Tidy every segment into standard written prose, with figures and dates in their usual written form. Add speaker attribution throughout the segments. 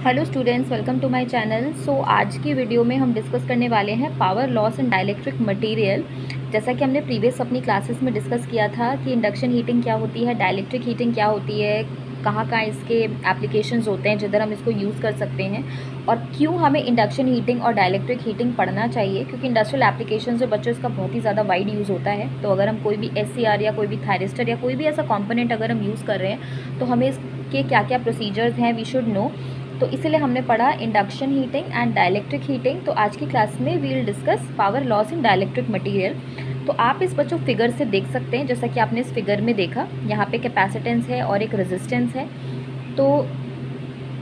Speaker 1: Hello students, welcome to my channel. आज की video में हम डिस्कस करने वाले हैं power loss in dielectric material. जैसा कि हमने प्रीवियस अपनी क्लासेस में डिस्कस किया था कि इंडक्शन हीटिंग क्या होती है, डाइलेक्ट्रिक हीटिंग क्या होती है, कहाँ कहाँ इसके एप्लीकेशंस होते हैं जिधर हम इसको यूज़ कर सकते हैं, और क्यों हमें इंडक्शन हीटिंग और डाइलेक्ट्रिक हीटिंग पढ़ना चाहिए, क्योंकि इंडस्ट्रियल एप्लीकेशन में बच्चों इसका बहुत ही ज़्यादा वाइड यूज़ होता है। तो अगर हम कोई भी SCR या कोई भी थायरिस्टर या कोई भी ऐसा कॉम्पोनेंट अगर हम यूज़ कर रहे हैं तो हमें इसके क्या क्या प्रोसीजर्स हैं वी शुड नो। तो इसीलिए हमने पढ़ा induction heating and dielectric heating. तो आज की क्लास में we will discuss power loss in dielectric material. तो आप इस बच्चों फिगर से देख सकते हैं, जैसा कि आपने इस फिगर में देखा, यहाँ पे कैपेसिटेंस है और एक रेजिस्टेंस है। तो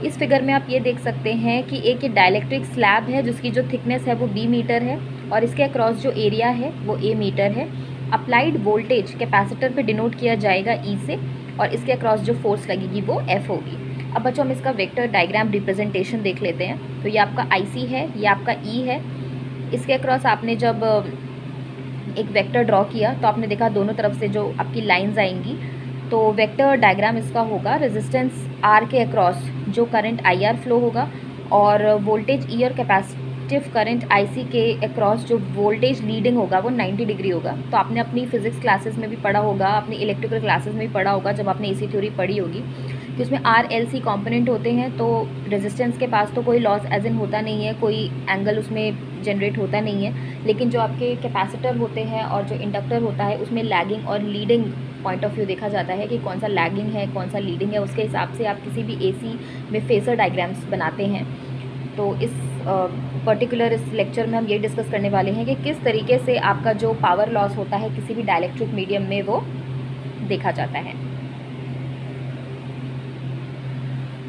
Speaker 1: इस फिगर में आप ये देख सकते हैं कि एक डाइलेक्ट्रिक स्लैब है जिसकी जो थिकनेस है वो B मीटर है और इसके अक्रॉस जो एरिया है वो A मीटर है। अप्लाइड वोल्टेज कैपेसिटर पे डिनोट किया जाएगा E से, और इसके अक्रॉस जो फोर्स लगेगी वो F होगी। अब बच्चों हम इसका वेक्टर डायग्राम रिप्रेजेंटेशन देख लेते हैं। तो ये आपका IC है, ये आपका E है। इसके अक्रॉस आपने जब एक वेक्टर ड्रॉ किया तो आपने देखा दोनों तरफ से जो आपकी लाइंस आएंगी, तो वेक्टर डायग्राम इसका होगा रेजिस्टेंस R के अक्रॉस जो करंट IR फ्लो होगा, और वोल्टेज E और कैपेसिटिव करंट IC के अक्रॉस जो वोल्टेज लीडिंग होगा वो 90 डिग्री होगा। तो आपने अपनी फिजिक्स क्लासेस में भी पढ़ा होगा, अपनी इलेक्ट्रिकल क्लासेस में भी पढ़ा होगा जब आपने AC थ्योरी पढ़ी होगी कि उसमें RLC कंपोनेंट होते हैं। तो रेजिस्टेंस के पास तो कोई लॉस एज इन होता नहीं है, कोई एंगल उसमें जनरेट होता नहीं है, लेकिन जो आपके कैपेसिटर होते हैं और जो इंडक्टर होता है उसमें लैगिंग और लीडिंग पॉइंट ऑफ व्यू देखा जाता है कि कौन सा लैगिंग है कौन सा लीडिंग है। उसके हिसाब से आप किसी भी AC में फेजर डायग्राम्स बनाते हैं। तो इस पर्टिकुलर इस लेक्चर में हम ये डिस्कस करने वाले हैं कि किस तरीके से आपका जो पावर लॉस होता है किसी भी डाइलेक्ट्रिक मीडियम में वो देखा जाता है।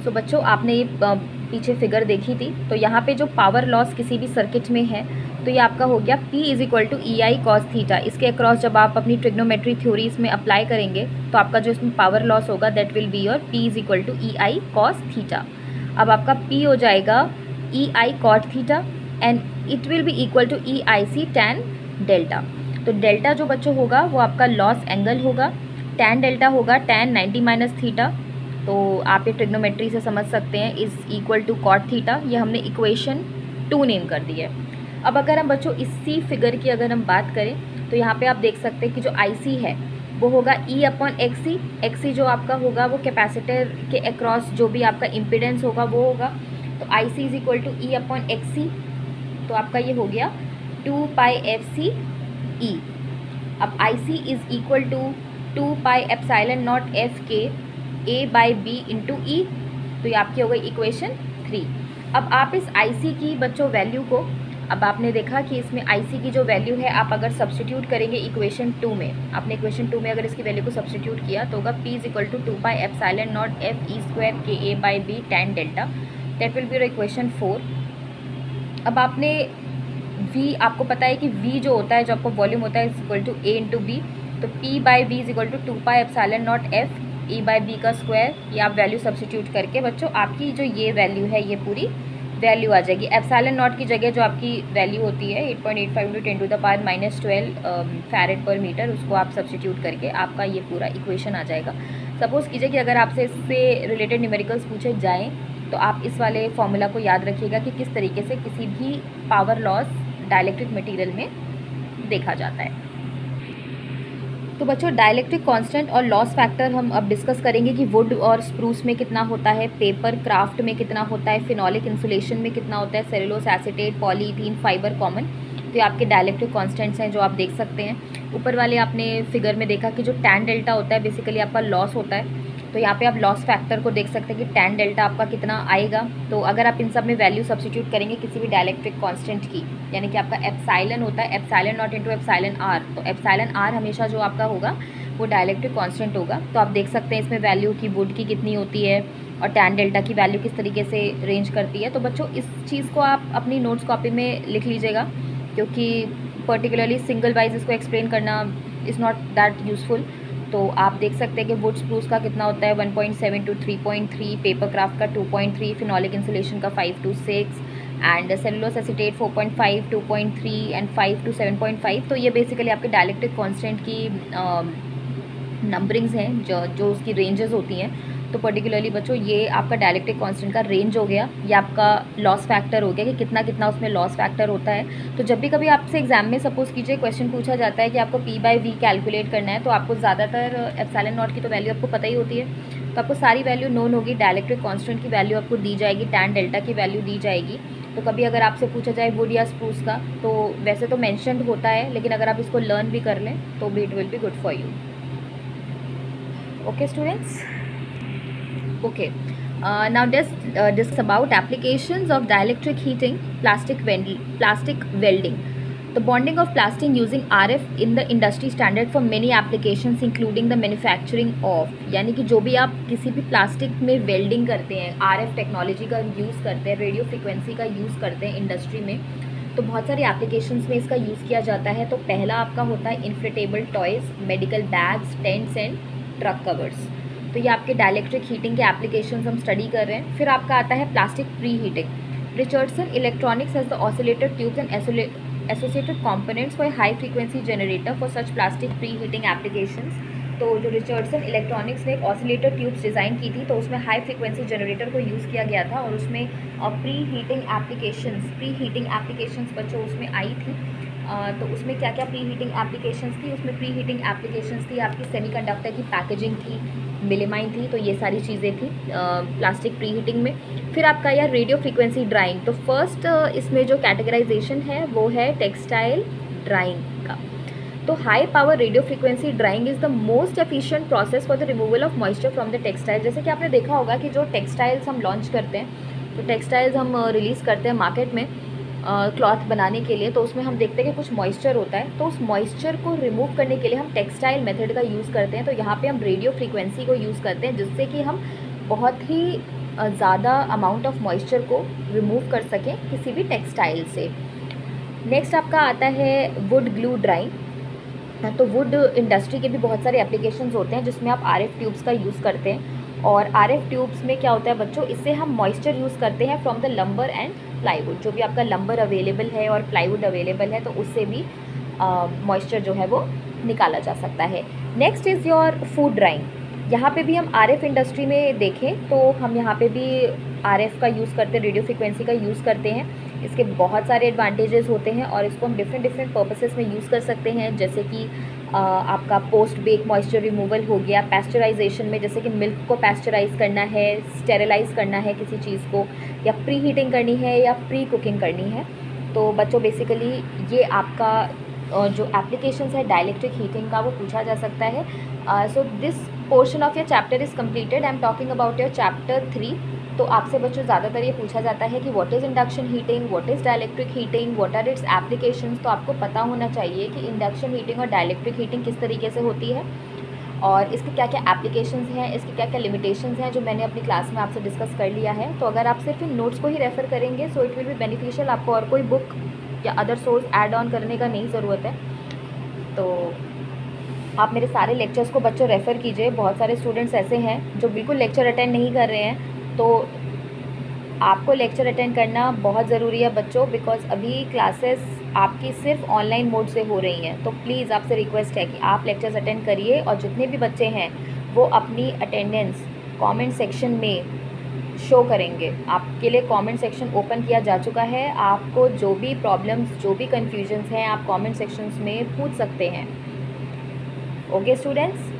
Speaker 1: तो बच्चों आपने ये पीछे फिगर देखी थी, तो यहाँ पे जो पावर लॉस किसी भी सर्किट में है तो ये आपका हो गया P = EI cos थीटा। इसके अक्रॉस जब आप अपनी ट्रिग्नोमेट्री थ्योरीज में अप्लाई करेंगे तो आपका जो इसमें पावर लॉस होगा that will be your P = EI cos theta. अब आपका P हो जाएगा EI cot theta and it will be equal to EIC tan delta. तो डेल्टा जो बच्चों होगा वो आपका लॉस एंगल होगा, tan डेल्टा होगा tan 90 - थीटा। तो आप ये ट्रिग्नोमेट्री से समझ सकते हैं is equal to cot theta. ये हमने इक्वेशन 2 नेम कर दी है। अब अगर हम बच्चों इसी फिगर की अगर हम बात करें तो यहाँ पे आप देख सकते हैं कि जो IC है वो होगा E/XC। XC जो आपका होगा वो कैपेसिटर के अक्रॉस जो भी आपका इम्पिडेंस होगा वो होगा। तो IC = E/XC। तो आपका ये हो गया 2πfCE। अब IC = 2πε0 Fk A/B × E। तो ये आपकी हो गई इक्वेशन 3। अब आप इस IC की बच्चों वैल्यू को, अब आपने देखा कि इसमें IC की जो वैल्यू है आप अगर सब्सटीट्यूट करेंगे इक्वेशन 2 में, आपने इक्वेशन 2 में अगर इसकी वैल्यू को सब्सटीट्यूट किया तो होगा P = 2πε0 Fe² Ka/B tan delta. That will be your equation 4। अब आपने V, आपको पता है कि V जो होता है जो आपका वॉल्यूम होता है = A × B। तो P/V = 2πε0 F E/B का स्क्वायर। ये आप वैल्यू सब्सटीट्यूट करके बच्चों आपकी जो ये वैल्यू है ये पूरी वैल्यू आ जाएगी। ε0 की जगह जो आपकी वैल्यू होती है 8.85 × 10⁻⁻12 Fm/मीटर, उसको आप सब्सटीट्यूट करके आपका ये पूरा इक्वेशन आ जाएगा। सपोज़ कीजिए कि अगर आपसे इससे रिलेटेड न्यूमेरिकल्स पूछे जाएँ तो आप इस वाले फॉर्मूला को याद रखिएगा कि किस तरीके से किसी भी पावर लॉस डाइलेक्ट्रिक मटेरियल में देखा जाता है। तो बच्चों डाइलेक्ट्रिक कांस्टेंट और लॉस फैक्टर हम अब डिस्कस करेंगे कि वुड और स्प्रूस में कितना होता है, पेपर क्राफ्ट में कितना होता है, फिनोलिक इंसुलेशन में कितना होता है, cellulose acetate, polythene fibre common. तो ये आपके डाइलेक्ट्रिक कांस्टेंट्स हैं जो आप देख सकते हैं। ऊपर वाले आपने फिगर में देखा कि जो tan डेल्टा होता है बेसिकली आपका लॉस होता है। तो यहाँ पे आप लॉस फैक्टर को देख सकते हैं कि tan डेल्टा आपका कितना आएगा। तो अगर आप इन सब में वैल्यू सब्सटीट्यूट करेंगे किसी भी डाइलेक्ट्रिक कांस्टेंट की, यानी कि आपका एप्सिलॉन होता है ε0 × εr, तो εr हमेशा जो आपका होगा वो डाइलेक्ट्रिक कांस्टेंट होगा। तो आप देख सकते हैं इसमें वैल्यू की वुड की कितनी होती है और tan डेल्टा की वैल्यू किस तरीके से रेंज करती है। तो बच्चों इस चीज़ को आप अपनी नोट्स कॉपी में लिख लीजिएगा, क्योंकि पर्टिकुलरली सिंगल वाइज इसको एक्सप्लेन करना इज़ नॉट दैट यूज़फुल। तो आप देख सकते हैं कि वुड स्प्रूस का कितना होता है 1.7 to 3.3, पेपर क्राफ्ट का 2.3, फिनोलिक इंसुलेशन का 5 to 6 and cellulose acetate 4.5, 2.3 and 5 to 7.5। तो ये बेसिकली आपके डाइलेक्ट्रिक कांस्टेंट की नंबरिंग्स हैं जो उसकी रेंजेस होती हैं। तो पर्टिकुलरली बच्चों ये आपका डायलेक्ट्रिक कांस्टेंट का रेंज हो गया, ये आपका लॉस फैक्टर हो गया कि कितना कितना उसमें लॉस फैक्टर होता है। तो जब भी कभी आपसे एग्जाम में सपोज कीजिए क्वेश्चन पूछा जाता है कि आपको P/V कैलकुलेट करना है, तो आपको ज़्यादातर एप्सिलॉन नॉट की तो वैल्यू आपको पता ही होती है, तो आपको सारी वैल्यू नोन होगी। डायलेक्ट्रिक कांस्टेंट की वैल्यू आपको दी जाएगी, टैन डेल्टा की वैल्यू दी जाएगी। तो कभी अगर आपसे पूछा जाए वुड या स्प्रूस का, तो वैसे तो मेंशन्ड होता है, लेकिन अगर आप इसको लर्न भी कर लें तो भी it will be good for you. Okay students, okay, now discuss about applications of dielectric heating, plastic welding. The bonding of plastic using RF in the industry standard for many applications including the manufacturing of, यानी कि जो भी आप किसी भी plastic में welding करते हैं, RF टेक्नोलॉजी का यूज़ करते हैं, रेडियो फ्रिक्वेंसी का यूज़ करते हैं इंडस्ट्री में, तो बहुत सारी एप्लीकेशंस में इसका यूज़ किया जाता है। तो पहला आपका होता है inflatable toys, medical bags, tents and truck covers. तो ये आपके डायलेक्ट्रिक हीटिंग के एप्लीकेशंस हम स्टडी कर रहे हैं। फिर आपका आता है plastic pre heating. Richardson electronics has the oscillator tubes and associated components for a high frequency generator for such plastic preheating applications। तो जो रिचर्डसन इलेक्ट्रॉनिक्स ने एक ऑसिलेटर ट्यूब्स डिज़ाइन की थी, तो उसमें हाई फ्रीक्वेंसी जनरेटर को यूज़ किया गया था, और उसमें प्री हीटिंग एप्लीकेशंस बच्चों उसमें आई थी। तो उसमें क्या क्या प्री हीटिंग एप्लीकेशंस थी? उसमें प्री हीटिंग एप्लीकेशंस थी आपकी सेमीकंडक्टर की पैकेजिंग थी, मिलेमाइन थी, तो ये सारी चीज़ें थी प्लास्टिक प्री हीटिंग में। फिर आपका यार रेडियो फ्रीक्वेंसी ड्राइंग। तो फर्स्ट इसमें जो कैटेगराइजेशन है वो है टेक्सटाइल ड्राइंग का। तो high power radio frequency drawing is the most efficient process for the removal of moisture from the textile. जैसे कि आपने देखा होगा कि जो टेक्सटाइल्स हम लॉन्च करते हैं, तो टेक्सटाइल्स हम रिलीज़ करते हैं मार्केट में क्लॉथ बनाने के लिए, तो उसमें हम देखते हैं कि कुछ मॉइस्चर होता है, तो उस मॉइस्चर को रिमूव करने के लिए हम टेक्सटाइल मेथड का यूज़ करते हैं। तो यहाँ पे हम रेडियो फ्रीक्वेंसी को यूज़ करते हैं, जिससे कि हम बहुत ही ज़्यादा अमाउंट ऑफ मॉइस्चर को रिमूव कर सकें किसी भी टेक्सटाइल से। नेक्स्ट आपका आता है वुड ग्लू ड्राइंग। तो वुड इंडस्ट्री के भी बहुत सारे एप्लीकेशंस होते हैं जिसमें आप RF ट्यूब्स का यूज़ करते हैं, और RF ट्यूब्स में क्या होता है बच्चों, इससे हम मॉइस्चर यूज़ करते हैं from the lumbar and plywood. जो भी आपका लंबर अवेलेबल है और प्लाईवुड अवेलेबल है, तो उससे भी मॉइस्चर जो है वो निकाला जा सकता है। Next is your food drawing. यहाँ पे भी हम RF इंडस्ट्री में देखें तो हम यहाँ पे भी RF का यूज़ करते हैं, रेडियो फ्रिक्वेंसी का यूज़ करते हैं। इसके बहुत सारे एडवांटेजेस होते हैं और इसको हम डिफरेंट पर्पसेस में यूज़ कर सकते हैं, जैसे कि आपका पोस्ट बेक मॉइस्चर रिमूवल हो गया, पैस्चराइजेशन में जैसे कि मिल्क को पैस्चराइज करना है, स्टेरिलाइज करना है किसी चीज़ को, या प्री हीटिंग करनी है या प्री कुकिंग करनी है। तो बच्चों बेसिकली ये आपका जो एप्लीकेशंस है डायलेक्ट्रिक हीटिंग का वो पूछा जा सकता है। So this portion of your chapter is completed. I am talking about your chapter 3। तो आपसे बच्चों ज़्यादातर ये पूछा जाता है कि what is induction heating, what is dielectric heating, what are its applications. तो आपको पता होना चाहिए कि इंडक्शन हीटिंग और डायलेक्ट्रिक हीटिंग किस तरीके से होती है और इसके क्या क्या एप्लीकेशंस हैं, इसके क्या क्या लिमिटेशंस हैं, जो मैंने अपनी क्लास में आपसे डिस्कस कर लिया है। तो अगर आप सिर्फ इन नोट्स को ही रेफ़र करेंगे so it will be beneficial, आपको और कोई बुक या अदर सोर्स ऐड ऑन करने का नहीं ज़रूरत है। तो आप मेरे सारे लेक्चर्स को बच्चों रेफ़र कीजिए। बहुत सारे स्टूडेंट्स ऐसे हैं जो बिल्कुल लेक्चर अटेंड नहीं कर रहे हैं, तो आपको लेक्चर अटेंड करना बहुत ज़रूरी है बच्चों, बिकॉज़ अभी क्लासेस आपकी सिर्फ ऑनलाइन मोड से हो रही हैं। तो प्लीज़ आपसे रिक्वेस्ट है कि आप लेक्चर्स अटेंड करिए, और जितने भी बच्चे हैं वो अपनी अटेंडेंस कमेंट सेक्शन में शो करेंगे। आपके लिए कमेंट सेक्शन ओपन किया जा चुका है, आपको जो भी प्रॉब्लम्स, जो भी कन्फ्यूजन्स हैं आप कमेंट सेक्शंस में पूछ सकते हैं। Okay students,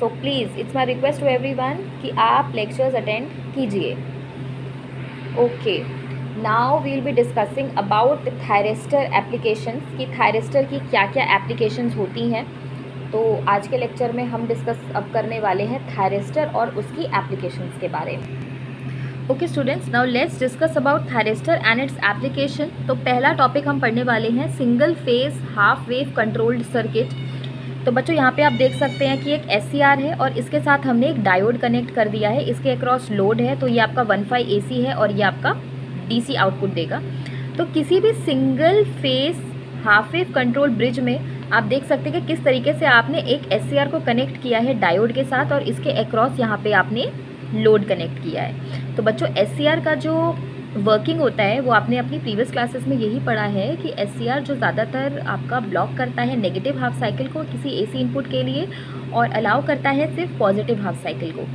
Speaker 1: so please it's my request to everyone कि आप लेक्चर्स अटेंड कीजिए। Okay, now we will be discussing about thyristor applications, कि थायरिस्टर की क्या क्या एप्लीकेशंस होती हैं। तो आज के लेक्चर में हम डिस्कस अब करने वाले हैं थायरिस्टर और उसकी एप्लीकेशंस के बारे में। Okay students, now let's discuss about thyristor and its application. तो पहला टॉपिक हम पढ़ने वाले हैं single phase half wave controlled circuit. तो बच्चों यहाँ पे आप देख सकते हैं कि एक SCR है और इसके साथ हमने एक डायोड कनेक्ट कर दिया है, इसके अक्रॉस लोड है। तो ये आपका 1.5 AC है और ये आपका DC आउटपुट देगा। तो किसी भी single phase half wave control bridge में आप देख सकते हैं कि किस तरीके से आपने एक SCR को कनेक्ट किया है डायोड के साथ, और इसके अक्रॉस यहाँ पे आपने लोड कनेक्ट किया है। तो बच्चों SCR का जो वर्किंग होता है वो आपने अपनी प्रीवियस क्लासेस में यही पढ़ा है कि SCR जो ज़्यादातर आपका ब्लॉक करता है नेगेटिव हाफ साइकिल को किसी AC इनपुट के लिए, और अलाउ करता है सिर्फ पॉजिटिव हाफ साइकिल को।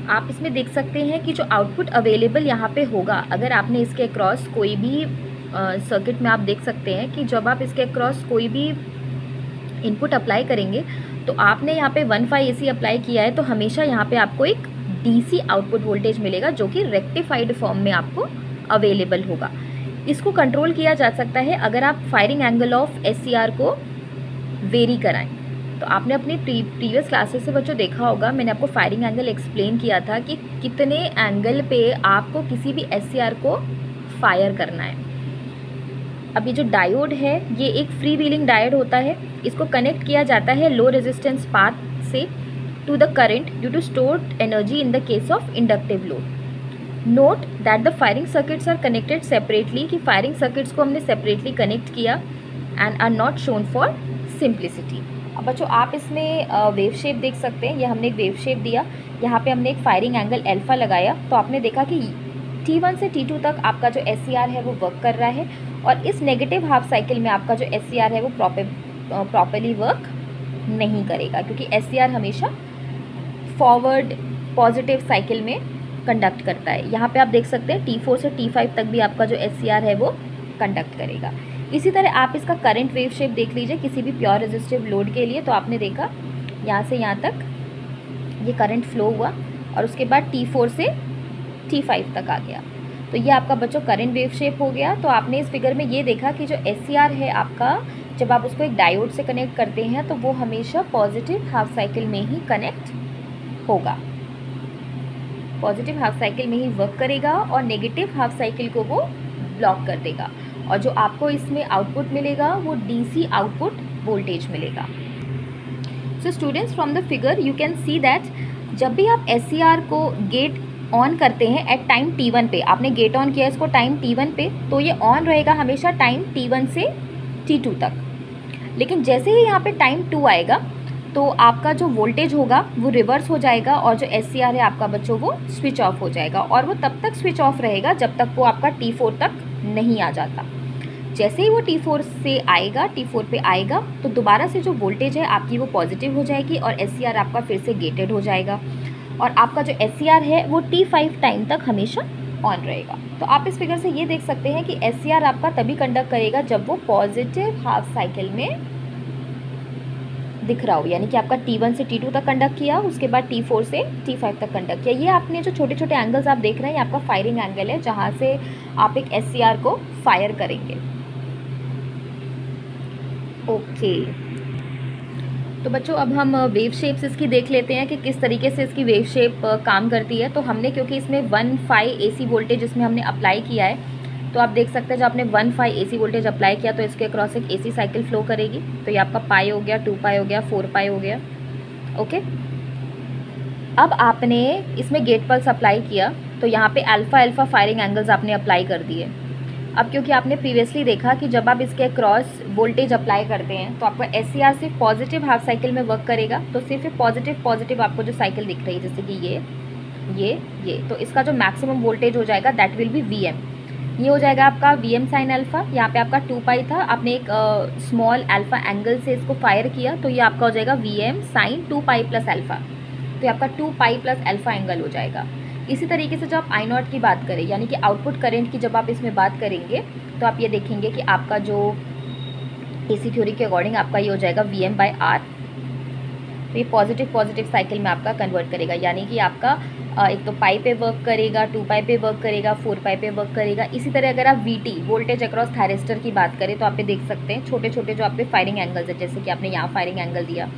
Speaker 1: आप इसमें देख सकते हैं कि जो आउटपुट अवेलेबल यहाँ पे होगा, अगर आपने इसके अक्रॉस कोई भी सर्किट में आप देख सकते हैं कि जब आप इसके अक्रॉस कोई भी इनपुट अप्लाई करेंगे तो आपने यहाँ पे 1.5 AC अप्लाई किया है तो हमेशा यहाँ पे आपको एक DC आउटपुट वोल्टेज मिलेगा जो कि रेक्टिफाइड फॉर्म में आपको अवेलेबल होगा। इसको कंट्रोल किया जा सकता है अगर आप फायरिंग एंगल ऑफ SCR को वेरी कराएं। तो आपने अपनी प्रीवियस क्लासेस से बच्चों देखा होगा, मैंने आपको फायरिंग एंगल एक्सप्लेन किया था कि कितने एंगल पे आपको किसी भी SCR को फायर करना है। अब ये जो डायोड है ये एक फ्री व्हीलिंग डायोड होता है, इसको कनेक्ट किया जाता है लो रेजिस्टेंस पाथ से to the current due to stored energy in the case of inductive load. Note that the firing circuits are connected separately, कि फायरिंग सर्किट्स को हमने सेपरेटली कनेक्ट किया and are not shown for simplicity. अब बच्चों आप इसमें wave shape देख सकते हैं, ये हमने एक वेव शेप दिया, यहाँ पे हमने एक फायरिंग एंगल अल्फा लगाया, तो आपने देखा कि T1 से T2 तक आपका जो SCR है वो वर्क कर रहा है और इस नेगेटिव हाफ साइकिल में आपका जो SCR है वो प्रॉपरली वर्क नहीं करेगा, क्योंकि SCR हमेशा फॉरवर्ड पॉजिटिव साइकिल में कंडक्ट करता है। यहाँ पे आप देख सकते हैं T4 से T5 तक भी आपका जो SCR है वो कंडक्ट करेगा। इसी तरह आप इसका करंट वेव शेप देख लीजिए किसी भी प्योर रेजिस्टिव लोड के लिए, तो आपने देखा यहाँ से यहाँ तक ये करंट फ्लो हुआ और उसके बाद T4 से T5 तक आ गया, तो ये आपका बच्चों करंट वेव शेप हो गया। तो आपने इस फिगर में ये देखा कि जो SCR है आपका, जब आप उसको एक डायोड से कनेक्ट करते हैं तो वो हमेशा पॉजिटिव हाफ साइकिल में ही कनेक्ट होगा, पॉजिटिव हाफ साइकिल में ही वर्क करेगा और नेगेटिव हाफ साइकिल को वो ब्लॉक कर देगा, और जो आपको इसमें आउटपुट मिलेगा वो DC आउटपुट वोल्टेज मिलेगा। So students, from the figure you can see that जब भी आप SCR को गेट ऑन करते हैं एट टाइम T1 पे, आपने गेट ऑन किया इसको टाइम T1 पे, तो ये ऑन रहेगा हमेशा टाइम T1 से T2 तक। लेकिन जैसे ही यहाँ पे टाइम 2 आएगा तो आपका जो वोल्टेज होगा वो रिवर्स हो जाएगा और जो SCR है आपका बच्चों वो स्विच ऑफ हो जाएगा, और वो तब तक स्विच ऑफ रहेगा जब तक वो आपका T4 तक नहीं आ जाता। जैसे ही वो T4 से आएगा, T4 पे आएगा, तो दोबारा से जो वोल्टेज है आपकी वो पॉजिटिव हो जाएगी और SCR आपका फिर से गेटेड हो जाएगा, और आपका जो SCR है वो T5 टाइम तक हमेशा ऑन रहेगा। तो आप इस फिगर से ये देख सकते हैं कि SCR आपका तभी कंडक्ट करेगा जब वो पॉजिटिव हाफ साइकिल में दिख रहा हो, यानी कि आपका T1 से T2 तक कंडक्ट किया, उसके बाद T4 से T5 तक कंडक्ट किया। ये आपने जो छोटे छोटे एंगल्स आप देख रहे हैं ये आपका फायरिंग एंगल है जहाँ से आप एक SCR को फायर करेंगे। ओके, तो बच्चों अब हम वेव शेप्स इसकी देख लेते हैं कि किस तरीके से इसकी वेव शेप काम करती है। तो हमने, क्योंकि इसमें 1.5 AC वोल्टेज इसमें हमने अप्लाई किया है, तो आप देख सकते हैं जब आपने 1.5 AC वोल्टेज अप्लाई किया तो इसके अक्रॉस एक AC साइकिल फ्लो करेगी। तो ये आपका पाई हो गया, 2 पाई हो गया, 4 पाई हो गया। ओके, अब आपने इसमें गेट पल्स अप्लाई किया तो यहाँ पे अल्फ़ा अल्फ़ा फायरिंग एंगल्स आपने अप्लाई कर दिए। अब क्योंकि आपने प्रीवियसली देखा कि जब आप इसके अक्रॉस वोल्टेज अप्लाई करते हैं तो आपका SCR सिर्फ पॉजिटिव हाफ साइकिल में वर्क करेगा, तो सिर्फ पॉजिटिव आपको जो साइकिल दिख रही है जैसे कि ये, तो इसका जो मैक्सिमम वोल्टेज हो जाएगा दैट विल बी VM। ये हो जाएगा आपका VM साइन अल्फ़ा। यहाँ पे आपका 2 पाई था, आपने एक स्मॉल अल्फ़ा एंगल से इसको फायर किया तो ये आपका हो जाएगा VM sine 2 pi plus alpha, तो ये आपका 2 पाई प्लस अल्फ़ा एंगल हो जाएगा। इसी तरीके से जब आप I0 की बात करें, यानी कि आउटपुट करंट की जब आप इसमें बात करेंगे तो आप ये देखेंगे कि आपका जो AC थ्योरी के अकॉर्डिंग आपका ये हो जाएगा VM/R। तो ये पॉजिटिव साइकिल में आपका कन्वर्ट करेगा, यानी कि आपका एक तो पाई पे वर्क करेगा, 2 पाई पे वर्क करेगा, 4 पाई पे वर्क करेगा। इसी तरह अगर आप VT वोल्टेज अक्रॉस थायरिस्टर की बात करें तो आप पे देख सकते हैं छोटे छोटे जो आप पे फायरिंग एंगल्स है, जैसे कि आपने यहाँ फायरिंग एंगल दिया,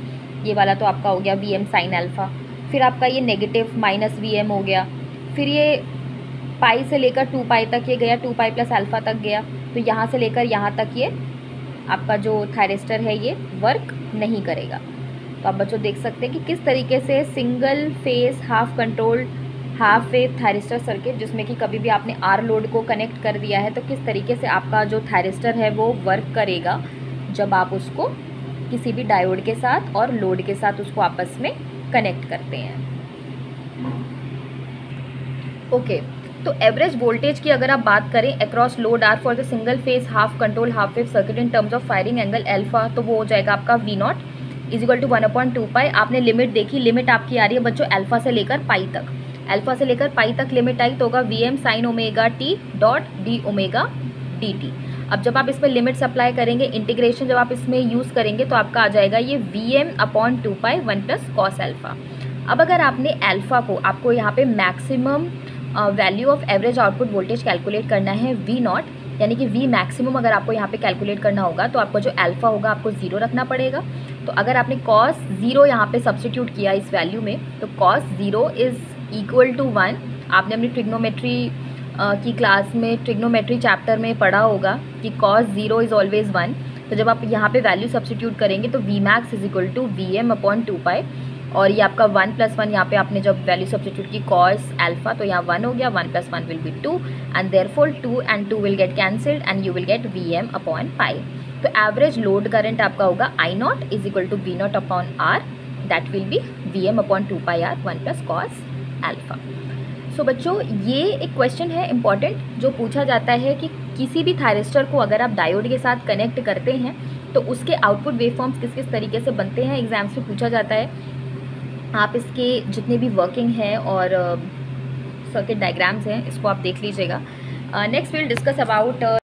Speaker 1: ये वाला तो आपका हो गया VM साइन अल्फ़ा, फिर आपका ये नेगेटिव -VM हो गया, फिर ये पाई से लेकर 2 पाई तक ये गया, 2 पाई प्लस अल्फ़ा तक गया, तो यहाँ से लेकर यहाँ तक ये आपका जो थायरिस्टर है ये वर्क नहीं करेगा। तो आप बच्चों देख सकते हैं कि किस तरीके से single phase half controlled half wave thyristor circuit, जिसमें कि कभी भी आपने R लोड को कनेक्ट कर दिया है, तो किस तरीके से आपका जो थायरिस्टर है वो वर्क करेगा जब आप उसको किसी भी डायोड के साथ और लोड के साथ उसको आपस में कनेक्ट करते हैं। ओके, तो एवरेज वोल्टेज की अगर आप बात करें across load R for the single phase half control half wave circuit in terms of firing angle alpha, तो वो हो जाएगा आपका V0 = 1/2 पाई। आपने लिमिट देखी, लिमिट आपकी आ रही है बच्चों अल्फा से लेकर पाई तक। अल्फ़ा से लेकर पाई तक लिमिट आई तो होगा Vm sin omega T dot D omega D T. अब जब आप इसमें लिमिट्स अप्लाई करेंगे, इंटीग्रेशन जब आप इसमें यूज़ करेंगे तो आपका आ जाएगा ये Vm/2π 1 + cos अल्फ़ा। अब अगर आपने अल्फ़ा को, आपको यहाँ पे maximum value of average output voltage calculate करना है V0, यानी कि V मैक्सिमम अगर आपको यहाँ पे कैलकुलेट करना होगा तो आपको जो अल्फ़ा होगा आपको 0 रखना पड़ेगा। तो अगर आपने cos 0 यहाँ पे सब्सटीट्यूट किया इस वैल्यू में तो cos 0 इज़ इक्वल टू 1। आपने अपनी ट्रिग्नोमेट्री की क्लास में, ट्रिग्नोमेट्री चैप्टर में पढ़ा होगा कि cos 0 इज़ ऑलवेज़ 1। तो जब आप यहाँ पे वैल्यू सब्सटीट्यूट करेंगे तो Vmax is equal to Vm/2π, और ये आपका 1 + 1 यहाँ पे आपने जब वैल्यू सब्सटीट्यूट की cos अल्फ़ा तो यहाँ 1 हो गया, 1 + 1 will be 2 and therefore 2 and 2 will get cancelled and you will get Vm/π। तो एवरेज लोड करंट आपका होगा I0 is equal to V0/R, that will be Vm/2πR 1 + cos alpha. So बच्चों, ये एक क्वेश्चन है इम्पॉर्टेंट जो पूछा जाता है कि किसी भी थायरिस्टर को अगर आप डायोड के साथ कनेक्ट करते हैं तो उसके आउटपुट वेवफॉर्म्स किस किस तरीके से बनते हैं, एग्जाम्स में पूछा जाता है। आप इसके जितने भी वर्किंग है और सर्किट डायग्राम्स हैं इसको आप देख लीजिएगा। Next will discuss about